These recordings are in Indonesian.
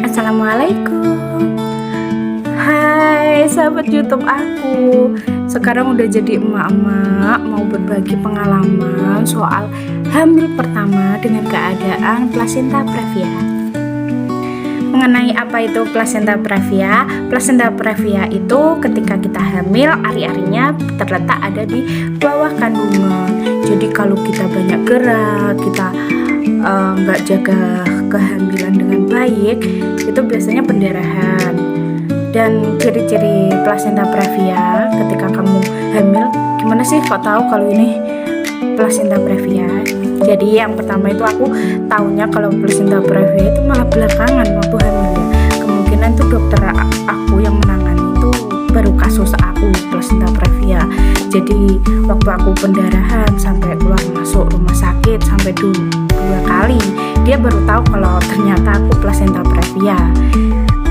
Assalamualaikum. Hai sahabat YouTube aku. Sekarang udah jadi emak-emak, mau berbagi pengalaman soal hamil pertama dengan keadaan plasenta previa. Mengenai apa itu plasenta previa? Plasenta previa itu ketika kita hamil, ari-arinya terletak ada di bawah kandungan. Jadi kalau kita banyak gerak, kita nggak jaga kehamilan dengan baik, itu biasanya pendarahan. Dan ciri-ciri plasenta previa ketika kamu hamil, gimana sih kok tahu kalau ini plasenta previa? Jadi yang pertama itu aku taunya kalau plasenta previa itu malah belakangan waktu hamilnya. Kemungkinan tuh dokter aku yang menangani itu baru kasus aku plasenta previa. Jadi waktu aku pendarahan sampai keluar masuk rumah sakit sampai dua kali, dia baru tahu kalau ternyata aku plasenta previa.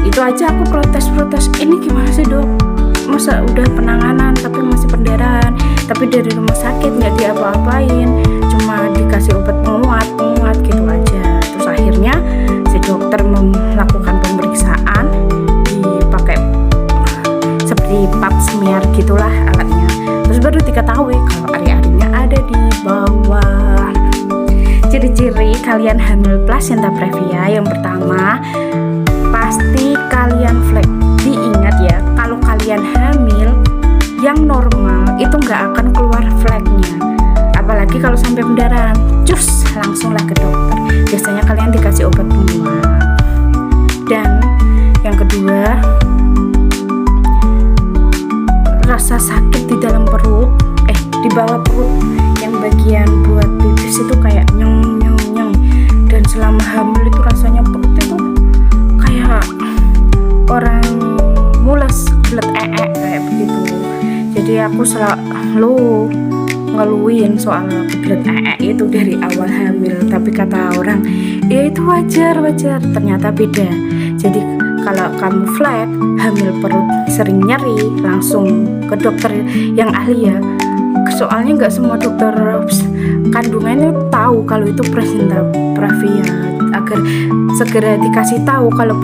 Itu aja aku protes, ini gimana sih dok, masa udah penanganan tapi masih pendarahan, tapi dari rumah sakit nggak diapa-apain, cuma dikasih obat penguat gitu aja. Terus akhirnya si dokter melakukan pemeriksaan, dipakai seperti pap smear gitulah alatnya, terus baru diketahui kalau ari-arinya ada di bawah. Ciri-ciri kalian hamil plasenta previa, yang pertama pasti kalian flek. Diingat ya, kalau kalian hamil yang normal itu nggak akan keluar fleknya, apalagi kalau sampai pendarahan, cus langsunglah ke dokter. Biasanya kalian dikasih obat penguat. Dan yang kedua, rasa sakit di dalam perut, di bawah perut, yang bagian buat pipis itu kayak nyeng. Dan selama hamil itu rasanya perut itu kayak orang mules, belet kayak begitu. Jadi aku selalu ngeluhin soal belet itu dari awal hamil, tapi kata orang ya itu wajar, ternyata beda. Jadi kalau kamu flek, hamil perut sering nyeri, langsung ke dokter yang ahli ya. Soalnya nggak semua dokter kandungannya tahu kalau itu plasenta previa, agar segera dikasih tahu kalau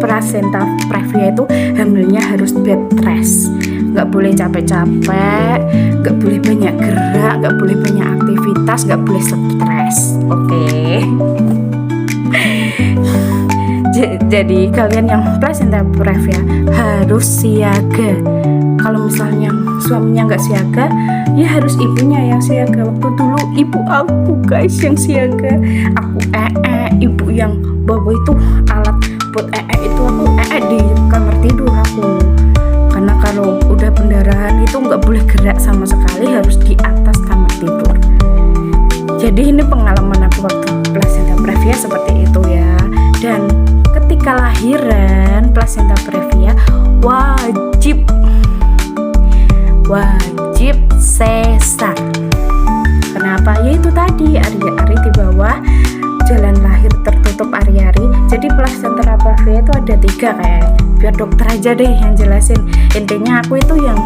plasenta previa itu hamilnya harus bed rest, nggak boleh capek-capek, nggak boleh banyak gerak, nggak boleh banyak aktivitas, nggak boleh stres. Oke. Jadi kalian yang plasenta previa harus siaga. Kalau misalnya suaminya nggak siaga, ya harus ibunya yang siaga. Waktu dulu ibu aku guys yang siaga, aku ibu yang bawa itu alat buat itu, aku di kamar tidur aku. Karena kalau udah pendarahan itu nggak boleh gerak sama sekali, harus di atas kamar tidur. Jadi ini pengalaman aku waktu plasenta previa seperti itu ya. Dan ketika lahiran plasenta previa wajib sesar. Kenapa? Ya itu tadi, ari-ari di bawah jalan lahir tertutup ari-ari. Jadi plasenta previa itu ada 3 kayak. Biar dokter aja deh yang jelasin. Intinya aku itu yang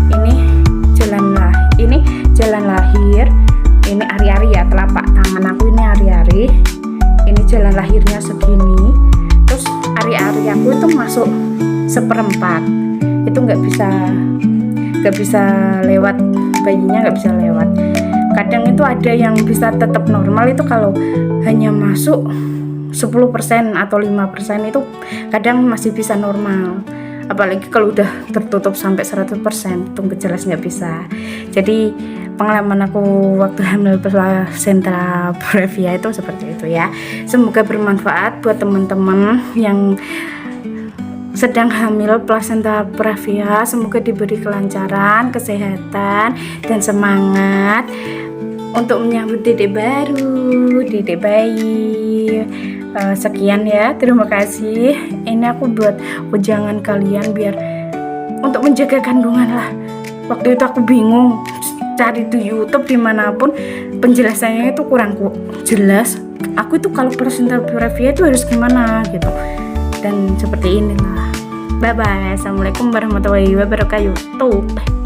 ini jalan lahir, ini ari-ari ya, telapak tangan aku ini ari-ari. Ini jalan lahirnya segini. Terus ari-ari aku itu masuk 1/4. Itu nggak bisa lewat, bayinya nggak bisa lewat. Kadang itu ada yang bisa tetap normal, itu kalau hanya masuk 10% atau 5% itu kadang masih bisa normal. Apalagi kalau udah tertutup sampai 100%, itu jelas nggak bisa. Jadi pengalaman aku waktu hamil plasenta previa itu seperti itu ya. Semoga bermanfaat buat teman-teman yang sedang hamil plasenta previa. Semoga diberi kelancaran, kesehatan, dan semangat untuk menyambut dedek baru, dedek bayi. Sekian ya, terima kasih. Ini aku buat wejangan kalian biar untuk menjaga kandungan lah. Waktu itu aku bingung cari di YouTube dimanapun, penjelasannya itu kurang jelas. Aku itu kalau plasenta previa itu harus gimana gitu. Dan seperti inilah. Bye bye. Assalamualaikum warahmatullahi wabarakatuh.